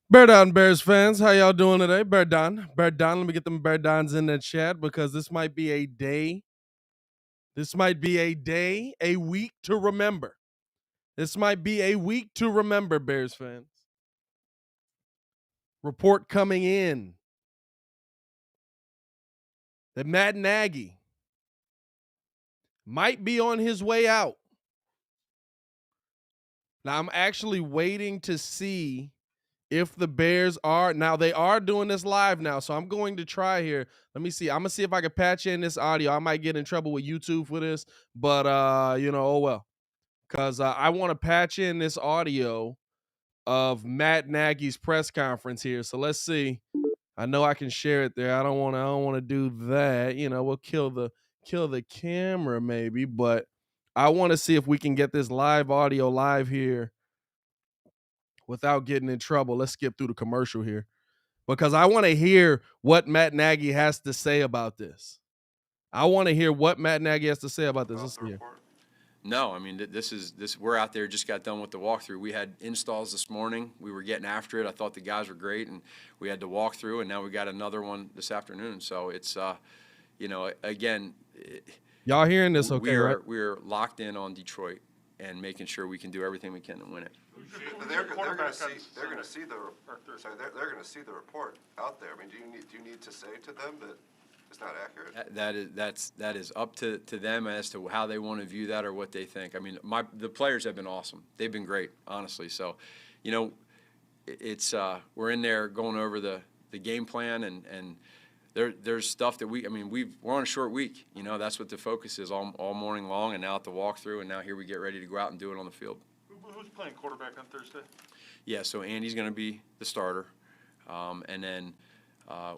Bear Down Bears fans, how y'all doing today? Bear Down. Let me get them Bear Downs in the chat because this might be a day. This might be a day, a week to remember. This might be a week to remember, Bears fans. Report coming in that Matt Nagy might be on his way out. Now, I'm actually waiting to see if the Bears are. Now, they are doing this live now, so I'm going to try here. Let me see. I'm going to see if I can patch in this audio. I might get in trouble with YouTube for this, but, oh well. Because I want to patch in this audio of Matt Nagy's press conference here. So let's see. I know I can share it there. I don't want to do that. We'll kill the camera maybe, but I want to see if we can get this live audio live here without getting in trouble. Let's skip through the commercial here because I want to hear what Matt Nagy has to say about this. I want to hear what Matt Nagy has to say about this. Let's see here. No, I mean, this. We're out there, just got done with the walkthrough. We had installs this morning. We were getting after it. I thought the guys were great, and we had the walkthrough, and now we got another one this afternoon. So it's, again, y'all hearing this okay, right? We're locked in on Detroit and making sure we can do everything we can to win it. They're going to see the report out there. I mean, do you need to say to them that it's not accurate? That is up to them as to how they want to view that or what they think. I mean, the players have been awesome. They've been great, honestly. So, it's we're in there going over the game plan and there's stuff that we're on a short week. That's what the focus is all morning long, and now at the walkthrough, and now here we get ready to go out and do it on the field. Who's playing quarterback on Thursday? Yeah, so Andy's going to be the starter, and then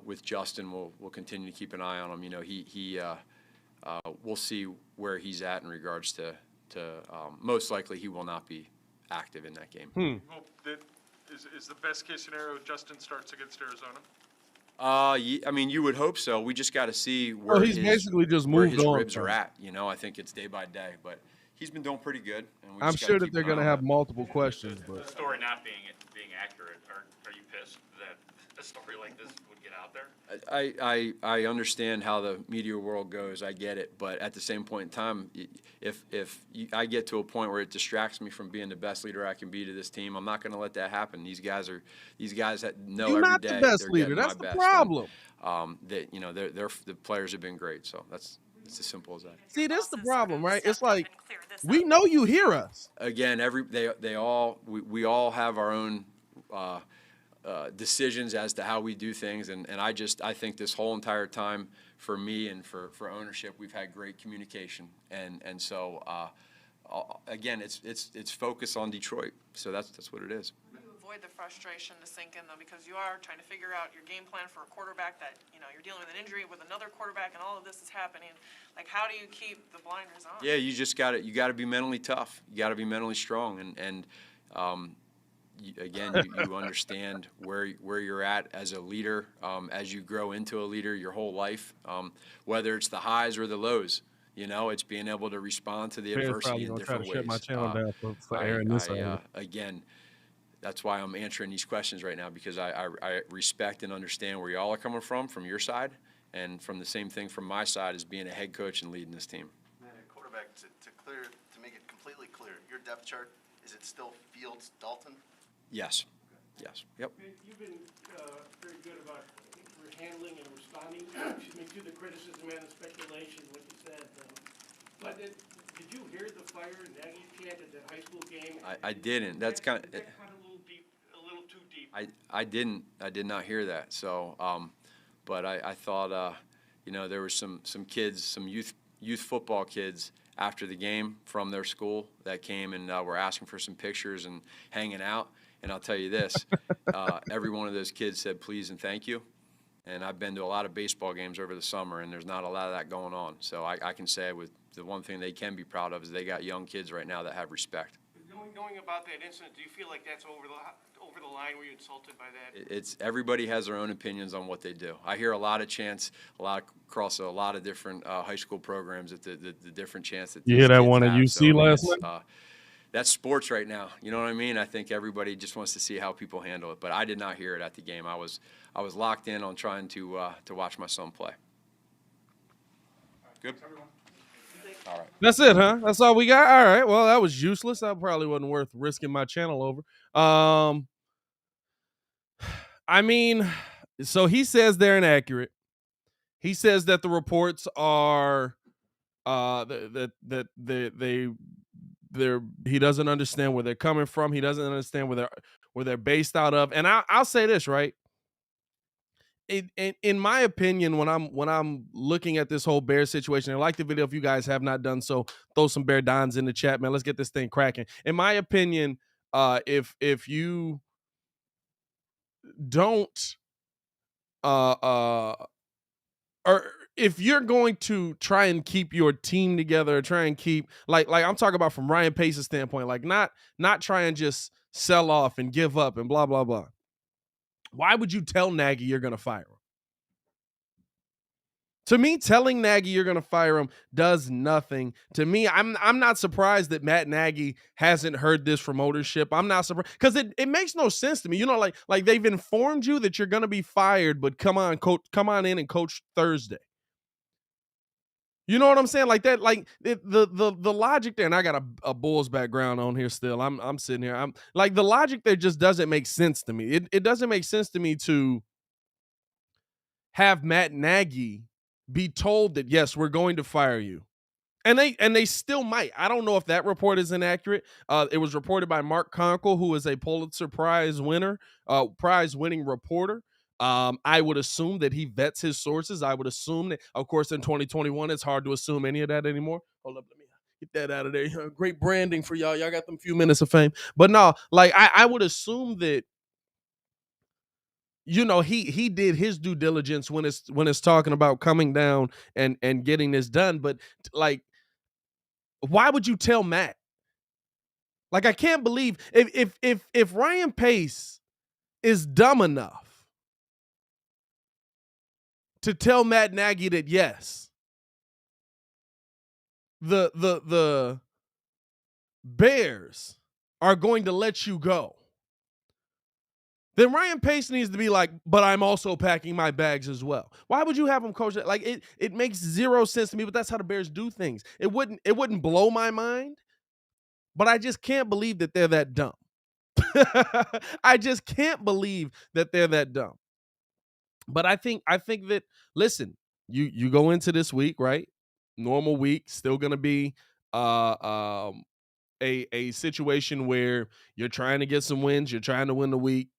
with Justin, we'll continue to keep an eye on him. We'll see where he's at in regards to most likely he will not be active in that game. Hope that is the best case scenario. Justin starts against Arizona. You would hope so. We just got to see where he's basically just moved his on. Ribs are at. I think it's day by day, but he's been doing pretty good. And I'm sure that they're going to have multiple questions. The story not being accurate, are you pissed that a story like this would get out there? I understand how the media world goes. I get it, but at the same point in time, if I get to a point where it distracts me from being the best leader I can be to this team, I'm not going to let that happen. These guys that know You're every not day the best they're leader. getting That's my the best. problem. The players have been great. So it's as simple as that. See, that's the problem, right? It's like we know you hear us. Again, we all have our own decisions as to how we do things, and I think this whole entire time for me and for ownership, we've had great communication, and so again, it's focused on Detroit, so that's what it is. Avoid the frustration to sink in, though, because you are trying to figure out your game plan for a quarterback that you're dealing with an injury with another quarterback, and all of this is happening. Like, how do you keep the blinders on? Yeah, you got to be mentally tough. You got to be mentally strong, and again, you understand where you're at as a leader, as you grow into a leader your whole life, whether it's the highs or the lows. It's being able to respond to the adversity in different ways. Shut my channel down for airing this again, that's why I'm answering these questions right now, because I respect and understand where y'all are coming from your side, and from the same thing from my side as being a head coach and leading this team. Man, quarterback, to make it completely clear, your depth chart, is it still Fields, Dalton? Yes. Yes. Yep. You've been very good about handling and responding to the criticism and the speculation, what you said. But did you hear the fire Nagy chant at the high school game? I didn't. That's kind of a little deep, a little too deep. I did not hear that. So, but I thought, there were some kids, some youth football kids after the game from their school that came and were asking for some pictures and hanging out. And I'll tell you this, every one of those kids said please and thank you. And I've been to a lot of baseball games over the summer, and there's not a lot of that going on. So I can say with the one thing they can be proud of is they got young kids right now that have respect. Going about that incident, do you feel like that's over the line? Were you insulted by that? It's everybody has their own opinions on what they do. I hear a lot of chants, across a lot of different high school programs at the different chants that you hear that one at UC last night. that's sports right now. You know what I mean? I think everybody just wants to see how people handle it. But I did not hear it at the game. I was locked in on trying to watch my son play. Good. All right. That's it, huh? That's all we got. All right. Well, that was useless. That probably wasn't worth risking my channel over. I mean, so he says they're inaccurate. He says that the reports are that they're he doesn't understand where they're coming from. He doesn't understand where they're based out of. And I'll say this, right? In my opinion, when I'm looking at this whole Bear situation, and like the video, if you guys have not done so, throw some Bear Dons in the chat, man. Let's get this thing cracking. In my opinion, if you don't or if you're going to try and keep your team together, try and keep like I'm talking about from Ryan Pace's standpoint, like not try and just sell off and give up and blah blah blah. Why would you tell Nagy you're gonna fire him? To me, telling Nagy you're gonna fire him does nothing. To me, I'm not surprised that Matt Nagy hasn't heard this from ownership. I'm not surprised because it makes no sense to me. You know, like they've informed you that you're gonna be fired, but come on, coach, come on in and coach Thursday. You know what I'm saying? Like that, like the logic there, and I got a Bulls background on here still. I'm sitting here. I'm like the logic there just doesn't make sense to me. It doesn't make sense to me to have Matt Nagy be told that yes, we're going to fire you. And they still might. I don't know if that report is inaccurate. It was reported by Mark Conkle, who is a Pulitzer Prize winner, prize-winning reporter. I would assume that he vets his sources. I would assume that, of course, in 2021, it's hard to assume any of that anymore. Hold up, let me get that out of there. Great branding for y'all. Y'all got them few minutes of fame. But no, like I would assume that, you know, he did his due diligence when it's talking about coming down and getting this done. But like, why would you tell Matt? Like, I can't believe if Ryan Pace is dumb enough to tell Matt Nagy that yes, the Bears are going to let you go, then Ryan Pace needs to be like, but I'm also packing my bags as well. Why would you have him coach that? Like it makes zero sense to me, but that's how the Bears do things. It wouldn't blow my mind, but I just can't believe that they're that dumb. I just can't believe that they're that dumb. But I think that, listen, you go into this week, right? Normal week, still gonna be a situation where you're trying to get some wins, you're trying to win the week.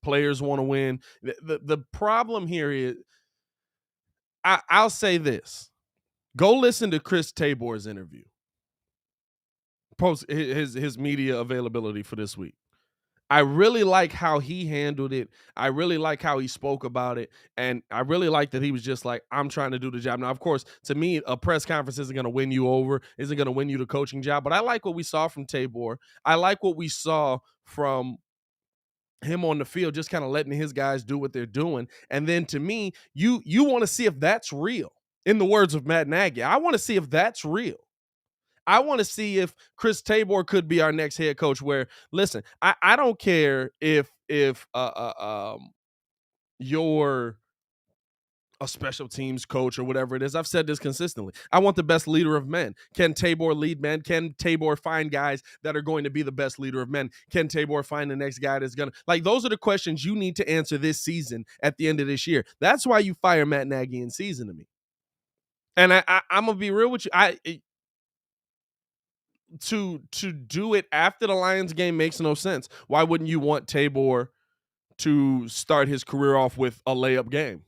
Players want to win. The problem here is, I'll say this. Go listen to Chris Tabor's interview. Post his media availability for this week. I really like how he handled it. I really like how he spoke about it. And I really like that he was just like, I'm trying to do the job. Now, of course, to me, a press conference isn't going to win you over, isn't going to win you the coaching job. But I like what we saw from Tabor. I like what we saw from him on the field, just kind of letting his guys do what they're doing. And then to me, you want to see if that's real. In the words of Matt Nagy, I want to see if that's real. I want to see if Chris Tabor could be our next head coach. Where, listen, I don't care if you're a special teams coach or whatever it is. I've said this consistently. I want the best leader of men. Can Tabor lead men? Can Tabor find guys that are going to be the best leader of men? Can Tabor find the next guy that's going to, like, those are the questions you need to answer this season at the end of this year. That's why you fire Matt Nagy in season to me. And I'm going to be real with you. To do it after the Lions game makes no sense. Why wouldn't you want Tabor to start his career off with a layup game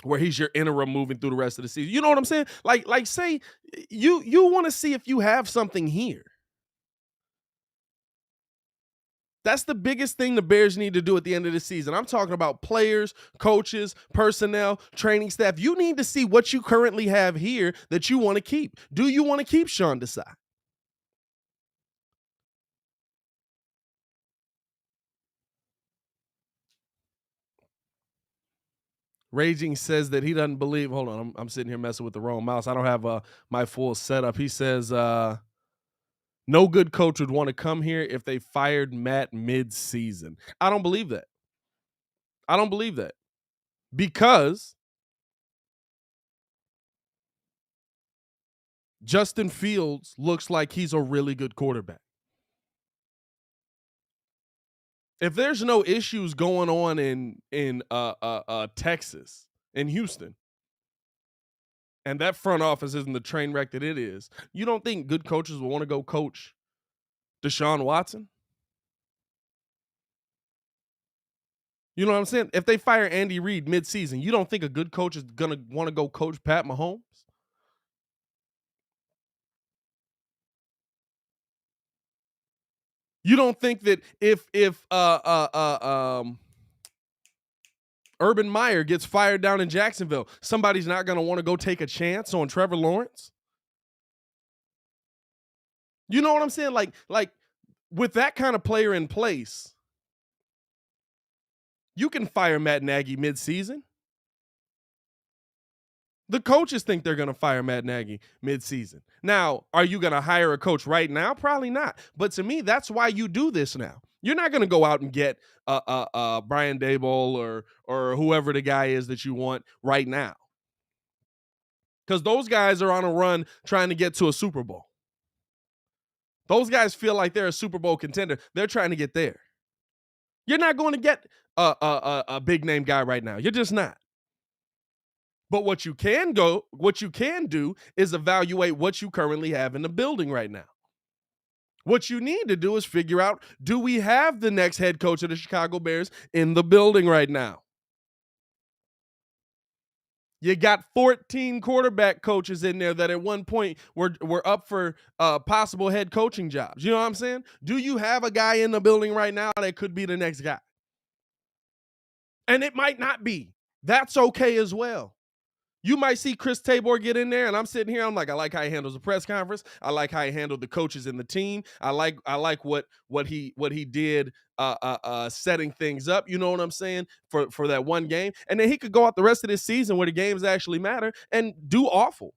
where he's your interim moving through the rest of the season? You know what I'm saying? Like say you want to see if you have something here. That's the biggest thing the Bears need to do at the end of the season. I'm talking about players, coaches, personnel, training staff. You need to see what you currently have here that you want to keep. Do you want to keep Sean Desai? Raging says that he doesn't believe. Hold on, I'm sitting here messing with the wrong mouse. I don't have my full setup. He says No good coach would want to come here if they fired Matt mid-season. I don't believe that. I don't believe that. Because Justin Fields looks like he's a really good quarterback. If there's no issues going on in Texas, in Houston, and that front office isn't the train wreck that it is, you don't think good coaches will want to go coach Deshaun Watson? You know what I'm saying? If they fire Andy Reid midseason, you don't think a good coach is going to want to go coach Pat Mahomes? You don't think that if Urban Meyer gets fired down in Jacksonville, somebody's not going to want to go take a chance on Trevor Lawrence? You know what I'm saying? Like with that kind of player in place, you can fire Matt Nagy midseason. The coaches think they're going to fire Matt Nagy midseason. Now, are you going to hire a coach right now? Probably not. But to me, that's why you do this now. You're not going to go out and get Brian Daboll or whoever the guy is that you want right now, because those guys are on a run trying to get to a Super Bowl. Those guys feel like they're a Super Bowl contender. They're trying to get there. You're not going to get a big name guy right now. You're just not. But what you can do is evaluate what you currently have in the building right now. What you need to do is figure out, do we have the next head coach of the Chicago Bears in the building right now? You got 14 quarterback coaches in there that at one point were up for possible head coaching jobs. You know what I'm saying? Do you have a guy in the building right now that could be the next guy? And it might not be. That's okay as well. You might see Chris Tabor get in there, and I'm sitting here. I'm like, I like how he handles the press conference. I like how he handled the coaches and the team. I like what he did setting things up. You know what I'm saying, for that one game, and then he could go out the rest of this season where the games actually matter and do awful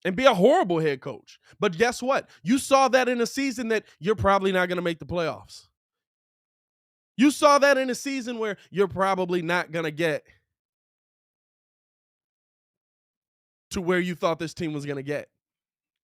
and be a horrible head coach. But guess what? You saw that in a season that you're probably not going to make the playoffs. You saw that in a season where you're probably not going to get to where you thought this team was going to get.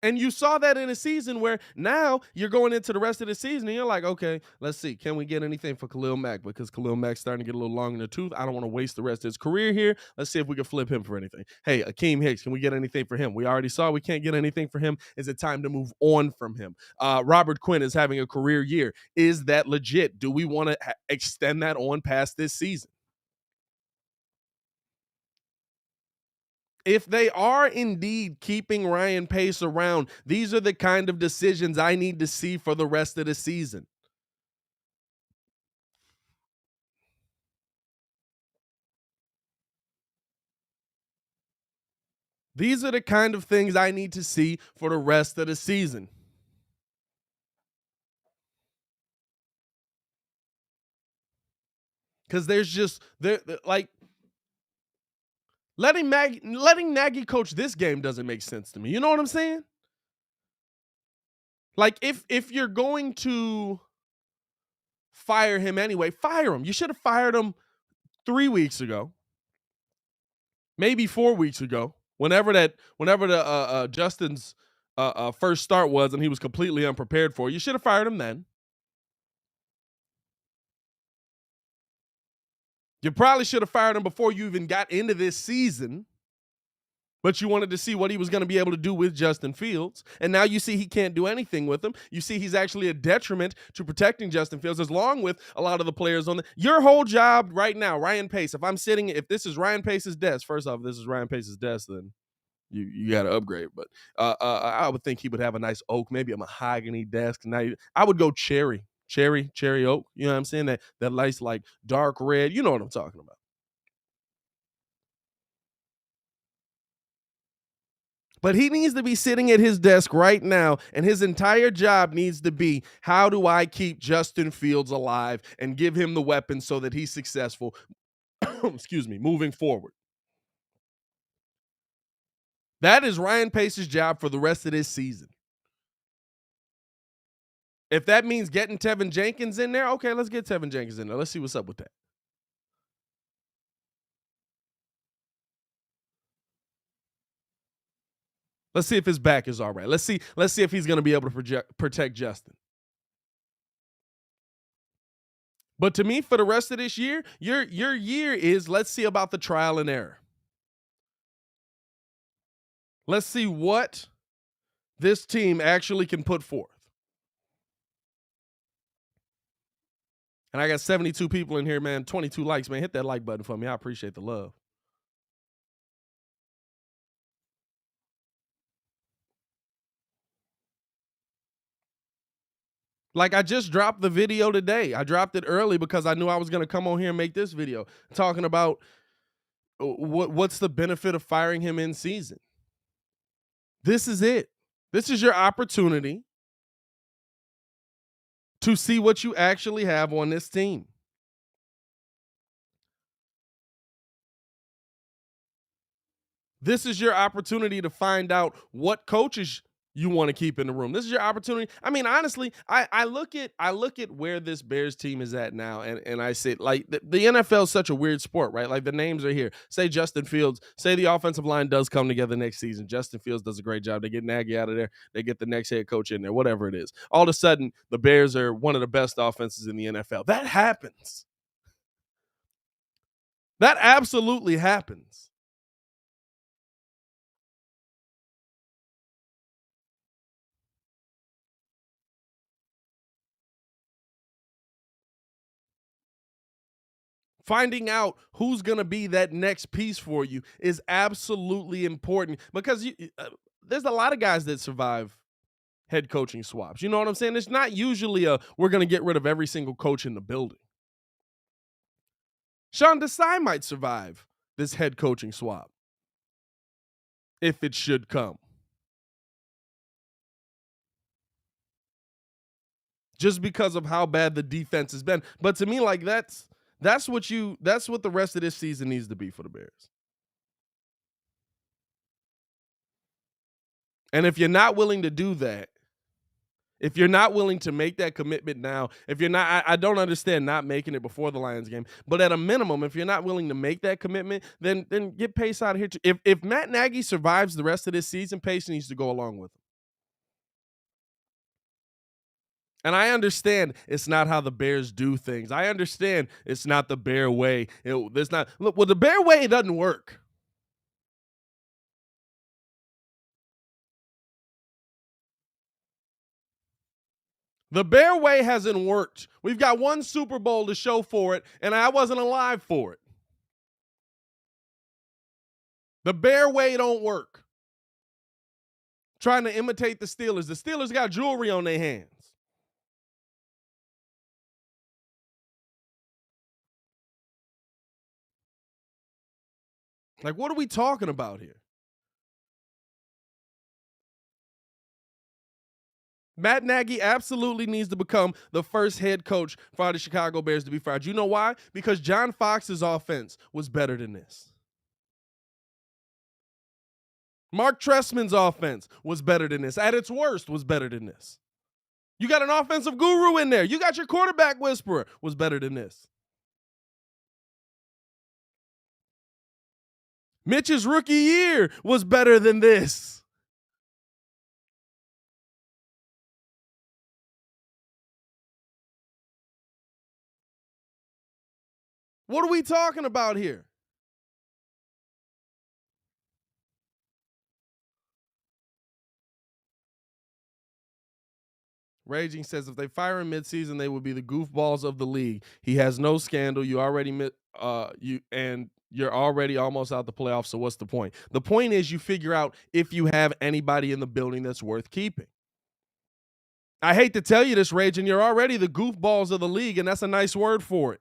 And you saw that in a season where now you're going into the rest of the season and you're like, okay, let's see. Can we get anything for Khalil Mack? Because Khalil Mack's starting to get a little long in the tooth. I don't want to waste the rest of his career here. Let's see if we can flip him for anything. Hey, Akeem Hicks, can we get anything for him? We already saw we can't get anything for him. Is it time to move on from him? Robert Quinn is having a career year. Is that legit? Do we want to extend that on past this season? If they are indeed keeping Ryan Pace around, these are the kind of decisions I need to see for the rest of the season. These are the kind of things I need to see for the rest of the season. Because there's just like letting Nagy coach this game doesn't make sense to me. You know what I'm saying? Like if you're going to fire him anyway, fire him. You should have fired him 3 weeks ago, maybe 4 weeks ago. Whenever the Justin's first start was, and he was completely unprepared for it, you should have fired him then. You probably should have fired him before you even got into this season, but you wanted to see what he was going to be able to do with Justin Fields. And now you see he can't do anything with him. You see he's actually a detriment to protecting Justin Fields, along with a lot of the players on your whole job right now. Ryan Pace, if this is Ryan Pace's desk, first off, if this is Ryan Pace's desk, then you got to upgrade. But I would think he would have a nice oak, maybe a mahogany desk. Now I would go cherry oak. You know what I'm saying? That nice, like, dark red. You know what I'm talking about. But he needs to be sitting at his desk right now, and his entire job needs to be, how do I keep Justin Fields alive and give him the weapons so that he's successful, excuse me, moving forward. That is Ryan Pace's job for the rest of this season. If that means getting Tevin Jenkins in there, okay, let's get Tevin Jenkins in there. Let's see what's up with that. Let's see if his back is all right. Let's see if he's going to be able to protect Justin. But to me, for the rest of this year, your year is, let's see about the trial and error. Let's see what this team actually can put forth. And I got 72 people in here, man. 22 likes, man. Hit that like button for me. I appreciate the love. Like, I just dropped the video today. I dropped it early because I knew I was going to come on here and make this video talking about what's the benefit of firing him in season. This is it. This is your opportunity to see what you actually have on this team. This is your opportunity to find out what coaches you want to keep in the room. This is your opportunity. I mean, honestly, I look at where this Bears team is at now, and I say, like, the NFL is such a weird sport, right? Like, the names are here. Say Justin Fields, say the offensive line does come together next season. Justin Fields does a great job. They get Nagy out of there. They get the next head coach in there, whatever it is. All of a sudden, the Bears are one of the best offenses in the NFL. That happens. That absolutely happens. Finding out who's going to be that next piece for you is absolutely important because there's a lot of guys that survive head coaching swaps. You know what I'm saying? It's not usually we're going to get rid of every single coach in the building. Sean Desai might survive this head coaching swap if it should come. Just because of how bad the defense has been. But to me, like, that's what the rest of this season needs to be for the Bears. And if you're not willing to do that, if you're not willing to make that commitment now, if you're not, I don't understand not making it before the Lions game, but at a minimum, if you're not willing to make that commitment, then get Pace out of here. If Matt Nagy survives the rest of this season, Pace needs to go along with him. And I understand it's not how the Bears do things. I understand it's not the Bear way. The Bear way, it doesn't work. The Bear way hasn't worked. We've got one Super Bowl to show for it, and I wasn't alive for it. The Bear way don't work. Trying to imitate the Steelers. The Steelers got jewelry on their hands. Like, what are we talking about here? Matt Nagy absolutely needs to become the first head coach for the Chicago Bears to be fired. You know why? Because John Fox's offense was better than this. Mark Trestman's offense was better than this. At its worst, was better than this. You got an offensive guru in there. You got your quarterback whisperer, was better than this. Mitch's rookie year was better than this. What are we talking about here? Raging says if they fire him midseason, they would be the goofballs of the league. He has no scandal. You're already almost out the playoffs. So what's the point? The point is you figure out if you have anybody in the building that's worth keeping. I hate to tell you this, Raging, you're already the goofballs of the league, and that's a nice word for it.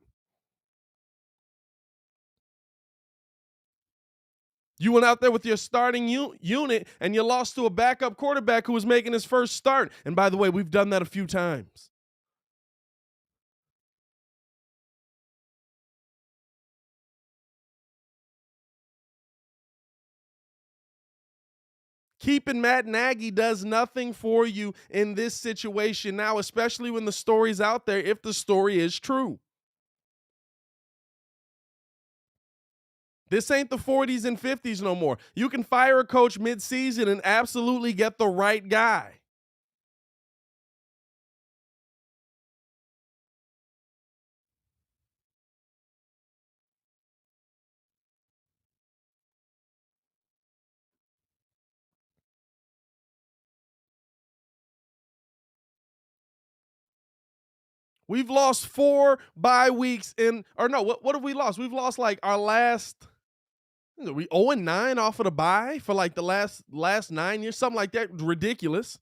You went out there with your starting unit, and you lost to a backup quarterback who was making his first start. And by the way, we've done that a few times. Keeping Matt Nagy does nothing for you in this situation now, especially when the story's out there, if the story is true. This ain't the 40s and 50s no more. You can fire a coach mid-season and absolutely get the right guy. We've lost 4 bye weeks what have we lost? We've lost like our last, we 0-9 off of the bye for like the last 9 years, something like that. Ridiculous.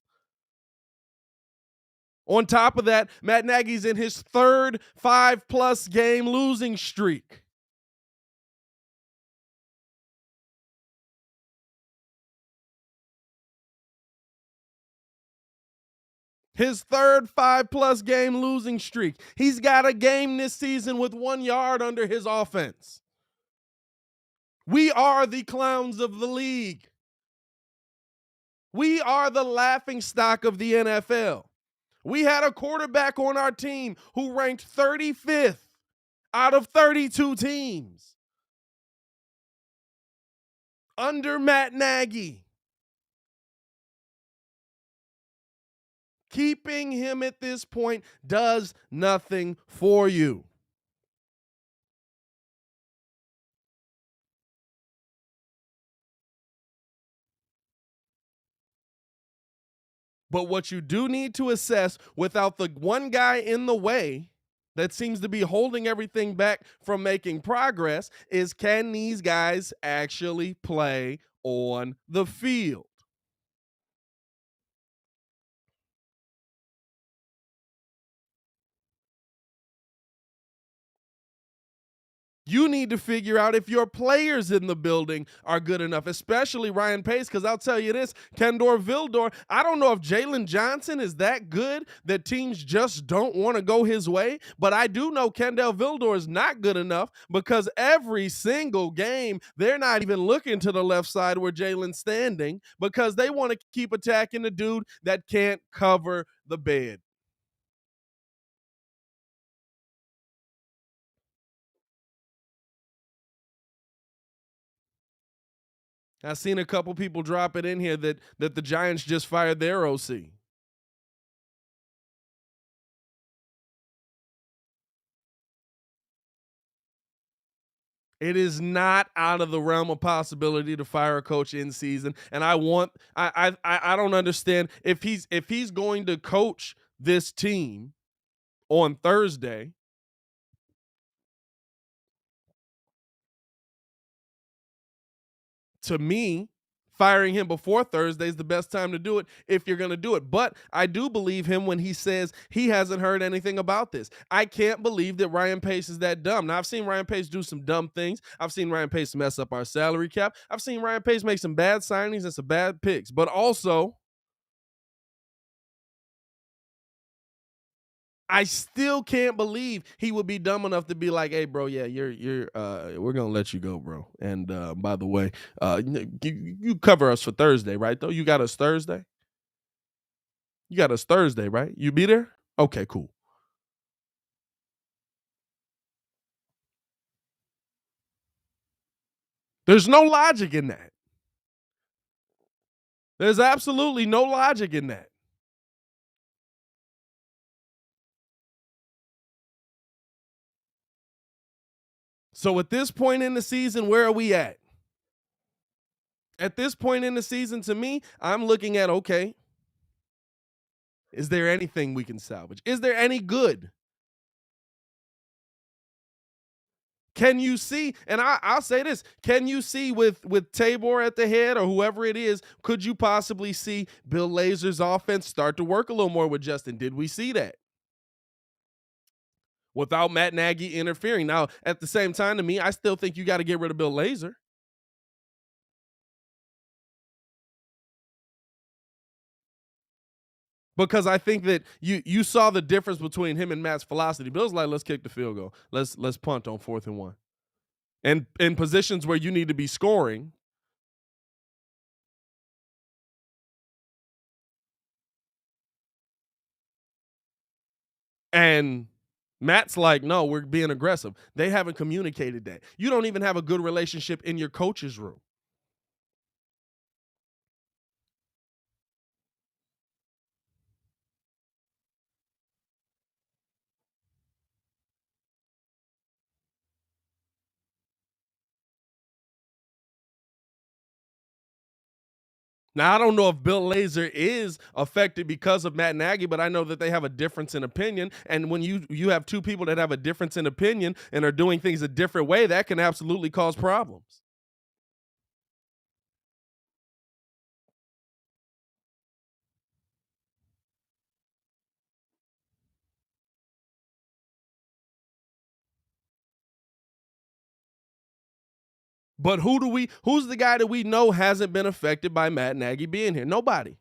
On top of that, Matt Nagy's in his third 5+ game losing streak. His third 5+ game losing streak. He's got a game this season with 1 yard under his offense. We are the clowns of the league. We are the laughingstock of the NFL. We had a quarterback on our team who ranked 35th out of 32 teams. Under Matt Nagy. Keeping him at this point does nothing for you. But what you do need to assess, without the one guy in the way that seems to be holding everything back from making progress, is can these guys actually play on the field? You need to figure out if your players in the building are good enough, especially Ryan Pace, because I'll tell you this, Kendor Vildor, I don't know if Jalen Johnson is that good that teams just don't want to go his way, but I do know Kendall Vildor is not good enough because every single game, they're not even looking to the left side where Jalen's standing because they want to keep attacking the dude that can't cover the bed. I've seen a couple people drop it in here that the Giants just fired their OC. It is not out of the realm of possibility to fire a coach in season, and I don't understand if he's going to coach this team on Thursday. To me, firing him before Thursday is the best time to do it if you're going to do it. But I do believe him when he says he hasn't heard anything about this. I can't believe that Ryan Pace is that dumb. Now, I've seen Ryan Pace do some dumb things. I've seen Ryan Pace mess up our salary cap. I've seen Ryan Pace make some bad signings and some bad picks. But also, I still can't believe he would be dumb enough to be like, "Hey, bro, yeah, we're gonna let you go, bro. And by the way, you cover us for Thursday, right? Though you got us Thursday. You got us Thursday, right? You be there? Okay, cool. There's no logic in that. There's absolutely no logic in that. So at this point in the season, where are we at? At this point in the season, to me, I'm looking at, okay, is there anything we can salvage? Is there any good? Can you see, and I'll say this, can you see with Tabor at the head or whoever it is, could you possibly see Bill Lazor's offense start to work a little more with Justin? Did we see that? Without Matt Nagy interfering. Now, at the same time, to me, I still think you got to get rid of Bill Lazor. Because I think that you saw the difference between him and Matt's velocity. Bill's like, let's kick the field goal. Let's punt on 4th and 1. And in positions where you need to be scoring, And Matt's like, no, we're being aggressive. They haven't communicated that. You don't even have a good relationship in your coach's room. Now, I don't know if Bill Lazor is affected because of Matt Nagy, but I know that they have a difference in opinion. And when you have two people that have a difference in opinion and are doing things a different way, that can absolutely cause problems. But who's the guy that we know hasn't been affected by Matt Nagy being here? Nobody.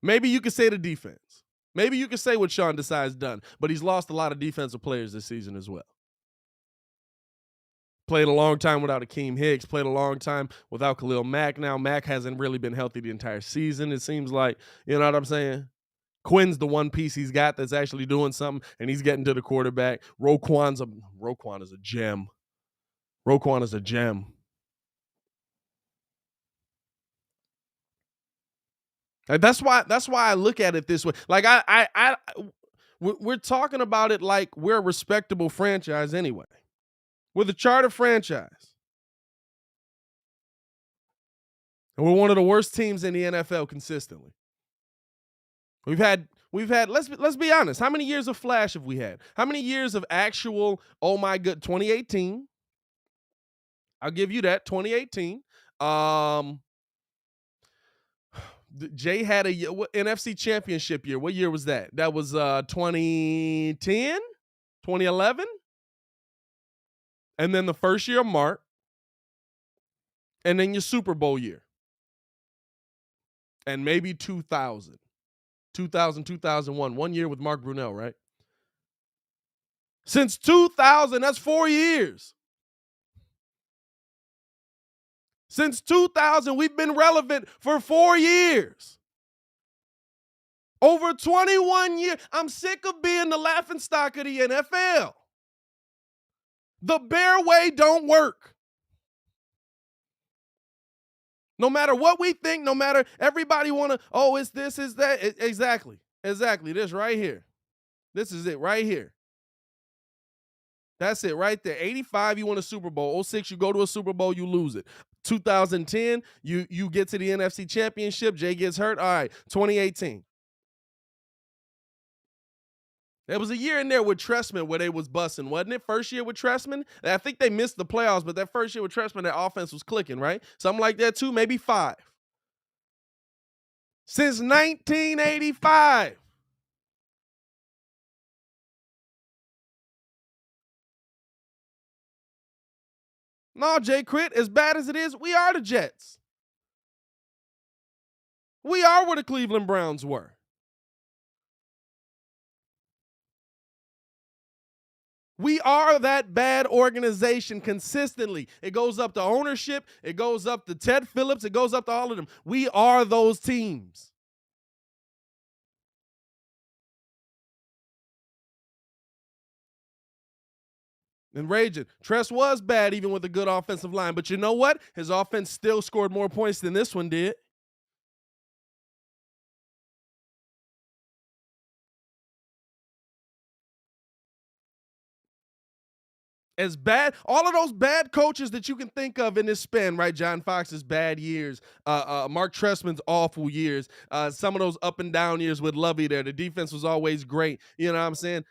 Maybe you could say the defense. Maybe you could say what Sean Desai's done, but he's lost a lot of defensive players this season as well. Played a long time without Akeem Hicks, played a long time without Khalil Mack. Now, Mack hasn't really been healthy the entire season, it seems like. You know what I'm saying? Quinn's the one piece he's got that's actually doing something, and he's getting to the quarterback. Roquan is a gem. Roquan is a gem. Like, that's why I look at it this way. Like we're talking about it like we're a respectable franchise anyway. We're the charter franchise. And we're one of the worst teams in the NFL consistently. We've had let's be honest, how many years of flash have we had? How many years of actual, oh my good, 2018? I'll give you that, 2018. Jay had a NFC championship year. What year was that? That was 2010, 2011. And then the first year of Mark. And then your Super Bowl year. And maybe 2000, 2001. 1 year with Mark Brunell, right? Since 2000, that's 4 years. Since 2000, we've been relevant for 4 years. Over 21 years. I'm sick of being the laughingstock of the NFL. The Bear way don't work. No matter what we think, no matter everybody want to, oh, it's this, is that. Exactly. This right here. This is it right here. That's it right there. 85, you win a Super Bowl. 06, you go to a Super Bowl, you lose it. 2010, you get to the NFC Championship. Jay gets hurt. All right, 2018. There was a year in there with Trestman where they was busting, wasn't it? First year with Trestman. I think they missed the playoffs, but that first year with Trestman, that offense was clicking, right? Something like that too, maybe 5. Since 1985. No, Jay Crit, as bad as it is, we are the Jets. We are where the Cleveland Browns were. We are that bad organization consistently. It goes up to ownership. It goes up to Ted Phillips. It goes up to all of them. We are those teams. And raging. Tress was bad even with a good offensive line. But you know what? His offense still scored more points than this one did. As bad, all of those bad coaches that you can think of in this span, right? John Fox's bad years, Mark Trestman's awful years, some of those up and down years with Lovey there. The defense was always great. You know what I'm saying?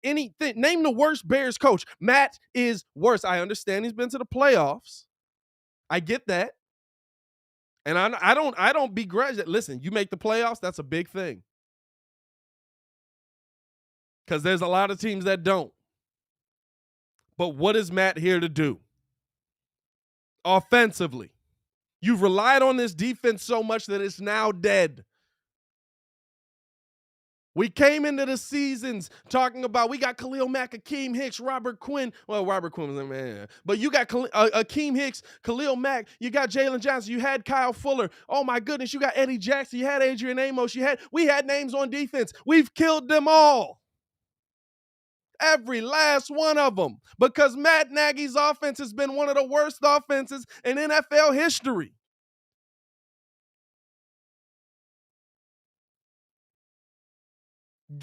Anything, name the worst Bears coach. Matt is worse. I understand he's been to the playoffs. I get that. And I don't begrudge it. Listen, you make the playoffs, that's a big thing. Because there's a lot of teams that don't. But what is Matt here to do? Offensively. You've relied on this defense so much that it's now dead. We came into the seasons talking about we got Khalil Mack, Akeem Hicks, Robert Quinn. Well, Robert Quinn was a man. But you got Akeem Hicks, Khalil Mack. You got Jalen Johnson. You had Kyle Fuller. Oh, my goodness. You got Eddie Jackson. You had Adrian Amos. We had names on defense. We've killed them all. Every last one of them. Because Matt Nagy's offense has been one of the worst offenses in NFL history.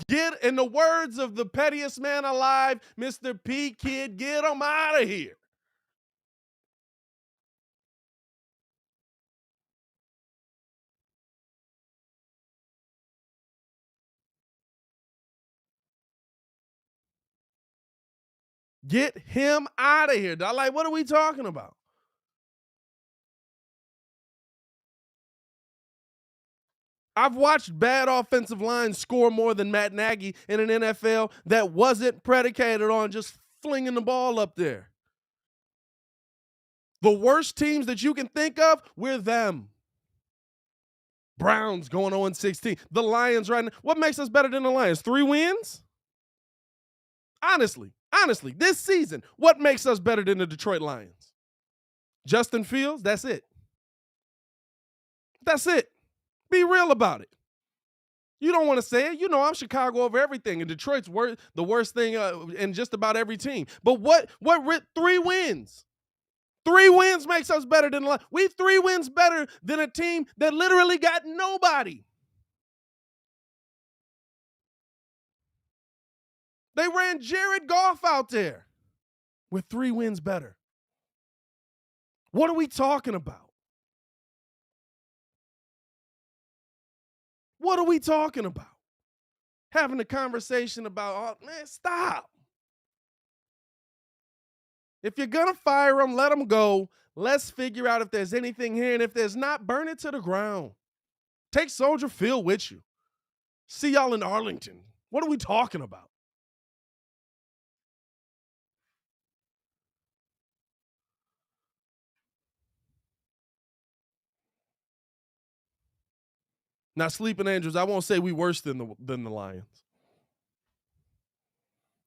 Get, in the words of the pettiest man alive, Mr. P. Kid, get him out of here. Get him out of here. Like, what are we talking about? I've watched bad offensive lines score more than Matt Nagy in an NFL that wasn't predicated on just flinging the ball up there. The worst teams that you can think of, we're them. Browns going 0-16. The Lions right now. What makes us better than the Lions? 3 wins? Honestly, this season, what makes us better than the Detroit Lions? Justin Fields? That's it. That's it. Be real about it. You don't want to say it. You know I'm Chicago over everything, and Detroit's the worst thing in just about every team. But what 3 wins? 3 wins makes us better than the Lions. We 3 wins better than a team that literally got nobody. They ran Jared Goff out there. We're 3 wins better. What are we talking about? What are we talking about? Having a conversation about, oh, man, stop. If you're going to fire him, let him go. Let's figure out if there's anything here. And if there's not, burn it to the ground. Take Soldier Field with you. See y'all in Arlington. What are we talking about? Now, Sleeping Angels, I won't say we worse than the Lions.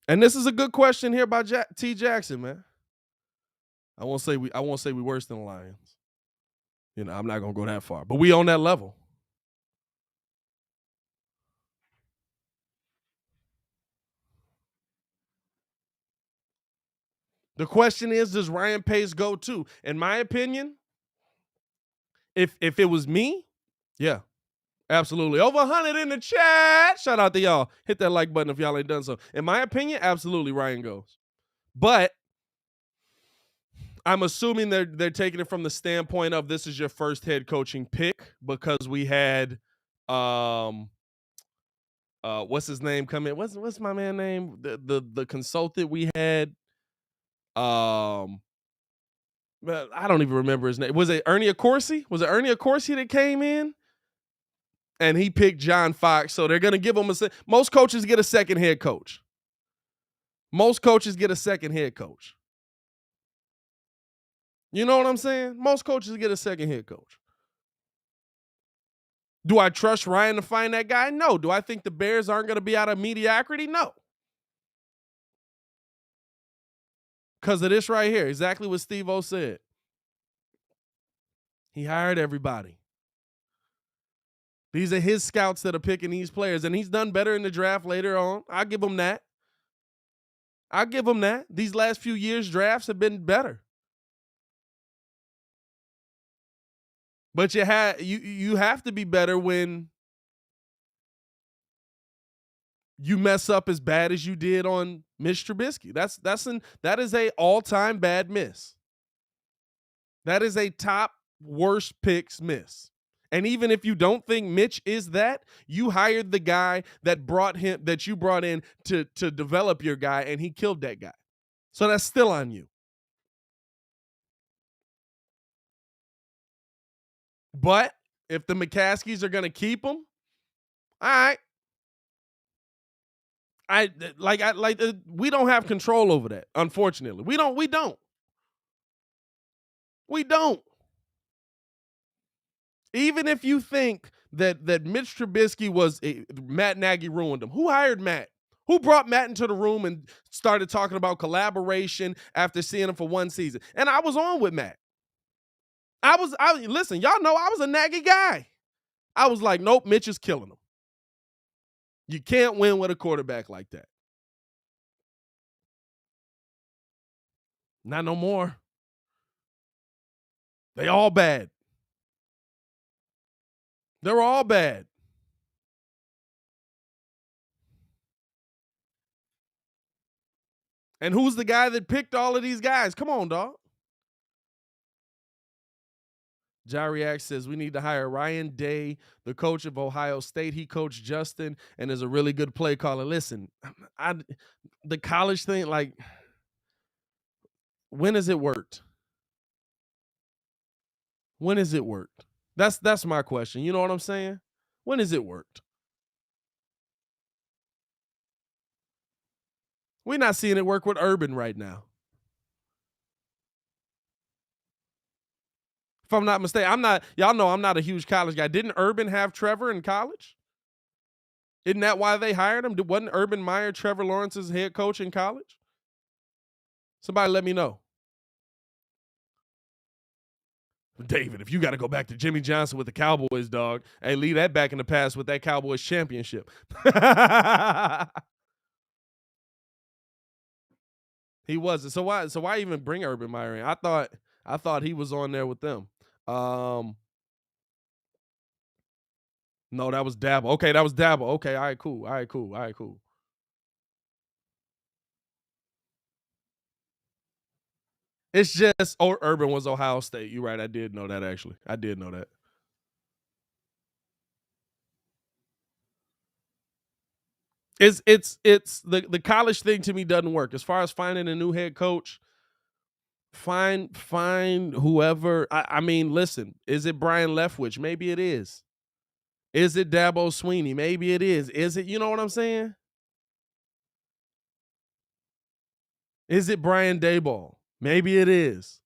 And this is a good question here by T. Jackson, man. I won't say we worse than the Lions. You know, I'm not gonna go that far, but we on that level. The question is, does Ryan Pace go too? In my opinion, if it was me, yeah, absolutely. Over 100 in the chat. Shout out to y'all. Hit that like button if y'all ain't done so. In my opinion, absolutely Ryan goes. But I'm assuming they're taking it from the standpoint of this is your first head coaching pick because we had what's his name come in? What's my man name? The consultant we had. I don't even remember his name. Was it Ernie Accorsi? Was it Ernie Accorsi that came in? And he picked John Fox. So they're going to give him most coaches get a second head coach. Most coaches get a second head coach. You know what I'm saying? Most coaches get a second head coach. Do I trust Ryan to find that guy? No. Do I think the Bears aren't going to be out of mediocrity? No. Because of this right here. Exactly what Steve-O said. He hired everybody. These are his scouts that are picking these players, and he's done better in the draft later on. I'll give him that. These last few years' drafts have been better. But you have to be better when you mess up as bad as you did on Mitch Trubisky. That is a all-time bad miss. That is a top worst picks miss. And even if you don't think Mitch is that, you hired the guy that you brought in to develop your guy, and he killed that guy. So that's still on you. But if the McCaskies are going to keep him, all right. We don't have control over that, unfortunately. We don't. Even if you think that Mitch Trubisky Matt Nagy ruined him. Who hired Matt? Who brought Matt into the room and started talking about collaboration after seeing him for one season? And I was on with Matt. Listen, y'all know I was a Nagy guy. I was like, nope, Mitch is killing him. You can't win with a quarterback like that. Not no more. They all bad. They're all bad. And who's the guy that picked all of these guys? Come on, dog. Jariak says we need to hire Ryan Day, the coach of Ohio State. He coached Justin and is a really good play caller. Listen, the college thing, like, when has it worked? When has it worked? That's my question. You know what I'm saying? When has it worked? We're not seeing it work with Urban right now. If I'm not mistaken, y'all know I'm not a huge college guy. Didn't Urban have Trevor in college? Isn't that why they hired him? Wasn't Urban Meyer Trevor Lawrence's head coach in college? Somebody let me know. David, if you got to go back to Jimmy Johnson with the Cowboys, dog, hey, leave that back in the past with that Cowboys championship. He wasn't. So why even bring Urban Meyer in? I thought he was on there with them. No, that was Dabble. Okay, that was Dabble. Okay, all right, cool. It's just Urban was Ohio State. You're right. I did know that, actually. I did know that. It's the college thing to me doesn't work. As far as finding a new head coach, find whoever. I mean, listen, is it Brian Leftwich? Maybe it is. Is it Dabo Sweeney? Maybe it is. Is it, you know what I'm saying? Is it Brian Daboll? Maybe it is.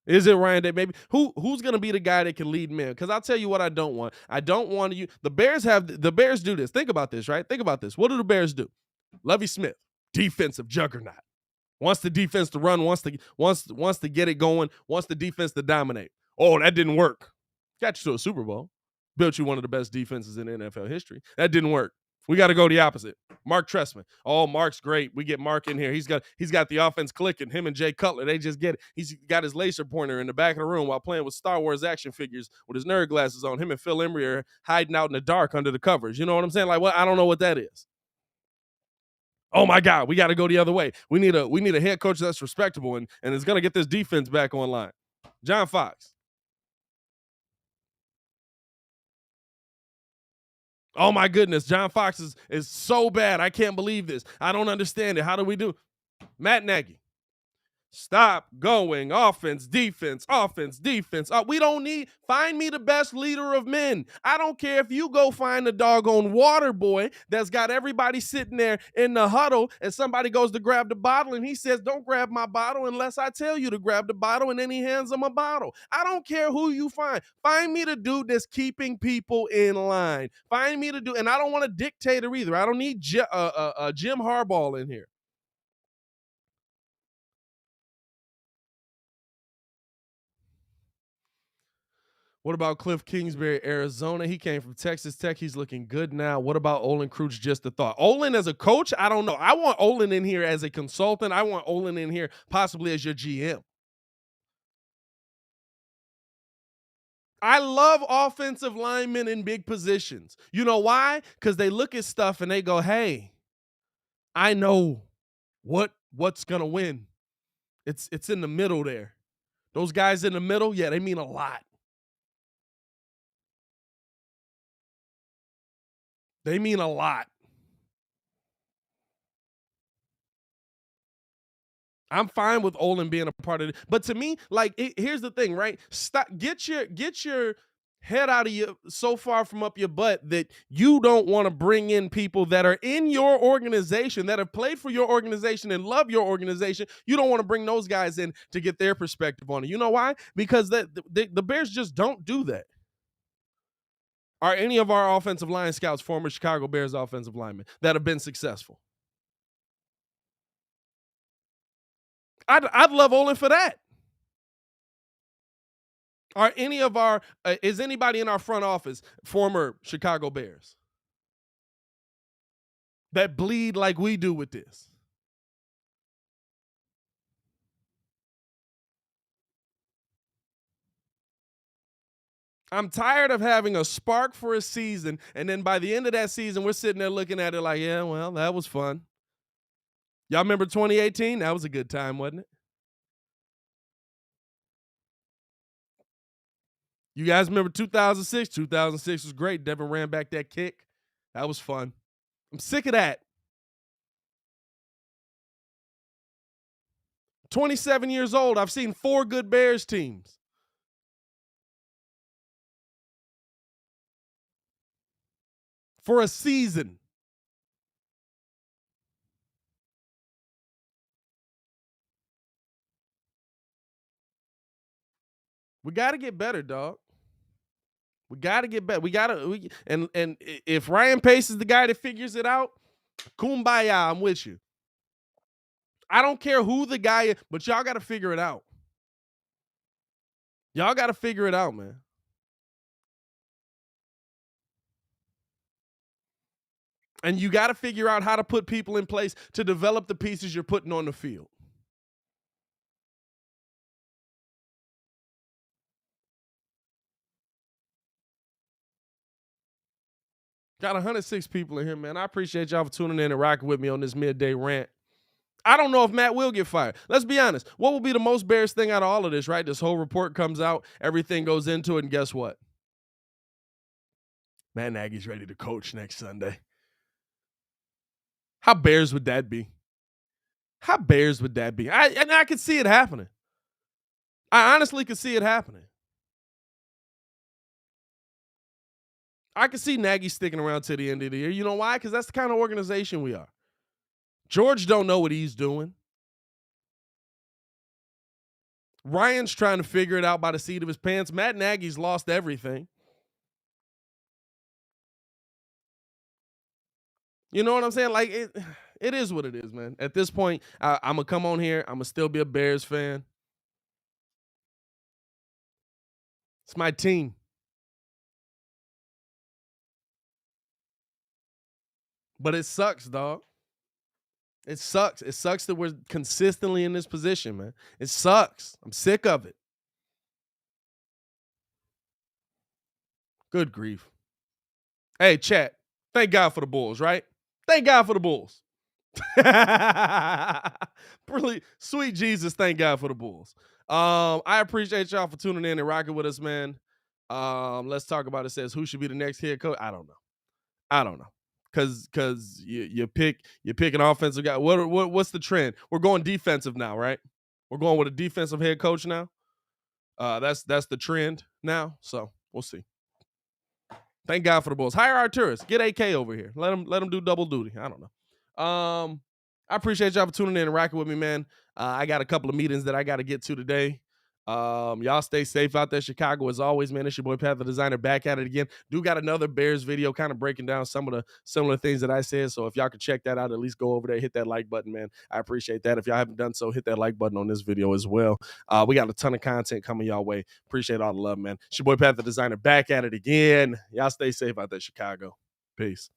Is it Ryan Day? Maybe who's gonna be the guy that can lead men? Because I'll tell you what I don't want. I don't want you. The Bears do this. Think about this, right? Think about this. What do the Bears do? Lovie Smith, defensive juggernaut. Wants the defense to run, wants to get it going, wants the defense to dominate. Oh, that didn't work. Got you to a Super Bowl. Built you one of the best defenses in NFL history. That didn't work. We got to go the opposite. Mark Trestman. Oh, Mark's great. We get Mark in here. He's got the offense clicking. Him and Jay Cutler, they just get it. He's got his laser pointer in the back of the room while playing with Star Wars action figures with his nerd glasses on. Him and Phil Emery are hiding out in the dark under the covers. You know what I'm saying? Like, what? I don't know what that is. Oh my God, we got to go the other way. We need a head coach that's respectable and is going to get this defense back online. John Fox. Oh my goodness, John Fox is so bad. I can't believe this. I don't understand it. How do we do? Matt Nagy. Stop going offense, defense. We don't need, find me the best leader of men. I don't care if you go find a doggone water boy that's got everybody sitting there in the huddle and somebody goes to grab the bottle and he says, don't grab my bottle unless I tell you to grab the bottle, and then he hands them a bottle. I don't care who you find. Find me the dude that's keeping people in line. Find me the dude, and I don't want a dictator either. I don't need Jim Harbaugh in here. What about Cliff Kingsbury, Arizona? He came from Texas Tech. He's looking good now. What about Olin Kreutz? Just a thought. Olin as a coach? I don't know. I want Olin in here as a consultant. I want Olin in here possibly as your GM. I love offensive linemen in big positions. You know why? Because they look at stuff and they go, hey, I know what's going to win. It's in the middle there. Those guys in the middle, yeah, they mean a lot. They mean a lot. I'm fine with Olin being a part of it. But to me, like, here's the thing, right? Stop, get your head out of your so far from up your butt that you don't want to bring in people that are in your organization, that have played for your organization and love your organization. You don't want to bring those guys in to get their perspective on it. You know why? Because the Bears just don't do that. Are any of our offensive line scouts former Chicago Bears offensive linemen that have been successful? I'd love Olin for that. Are any of our is anybody in our front office former Chicago Bears that bleed like we do with this? I'm tired of having a spark for a season, and then by the end of that season, we're sitting there looking at it like, yeah, well, that was fun. Y'all remember 2018? That was a good time, wasn't it? You guys remember 2006? 2006 was great. Devin ran back that kick. That was fun. I'm sick of that. 27 years old. I've seen 4 good Bears teams. For a season. We got to get better, dog. We got to get better. And if Ryan Pace is the guy that figures it out, kumbaya, I'm with you. I don't care who the guy is, but y'all got to figure it out. Y'all got to figure it out, man. And you got to figure out how to put people in place to develop the pieces you're putting on the field. Got 106 people in here, man. I appreciate y'all for tuning in and rocking with me on this midday rant. I don't know if Matt will get fired. Let's be honest. What will be the most Bears thing out of all of this, right? This whole report comes out, everything goes into it, and guess what? Matt Nagy's ready to coach next Sunday. How Bears would that be? How Bears would that be? I could see it happening. I honestly could see it happening. I could see Nagy sticking around to the end of the year. You know why? Because that's the kind of organization we are. George don't know what he's doing. Ryan's trying to figure it out by the seat of his pants. Matt Nagy's lost everything. You know what I'm saying? Like, it is what it is, man. At this point, I'm going to come on here. I'm going to still be a Bears fan. It's my team. But it sucks, dog. It sucks. It sucks that we're consistently in this position, man. It sucks. I'm sick of it. Good grief. Hey, chat. Thank God for the Bulls, right? Thank God for the Bulls. Really, sweet Jesus, thank God for the Bulls. I appreciate y'all for tuning in and rocking with us, man. Let's talk about it. Says who should be the next head coach? I don't know. Cause you pick an offensive guy. What's the trend? We're going defensive now, right? We're going with a defensive head coach now. That's the trend now. So we'll see. Thank God for the Bulls. Hire Arturis. Get AK over here. Let him do double duty. I don't know. I appreciate y'all for tuning in and rocking with me, man. I got a couple of meetings that I got to get to today. Y'all stay safe out there, Chicago. As always, man, it's your boy Pat the Designer back at it again. Do got another Bears video kind of breaking down some of the similar things that I said. So if y'all could check that out, at least go over there, hit that like button, man. I appreciate that. If y'all haven't done so, hit that like button on this video as well. We got a ton of content coming y'all way. Appreciate all the love, man. It's your boy Pat the Designer back at it again. Y'all stay safe out there, Chicago. Peace.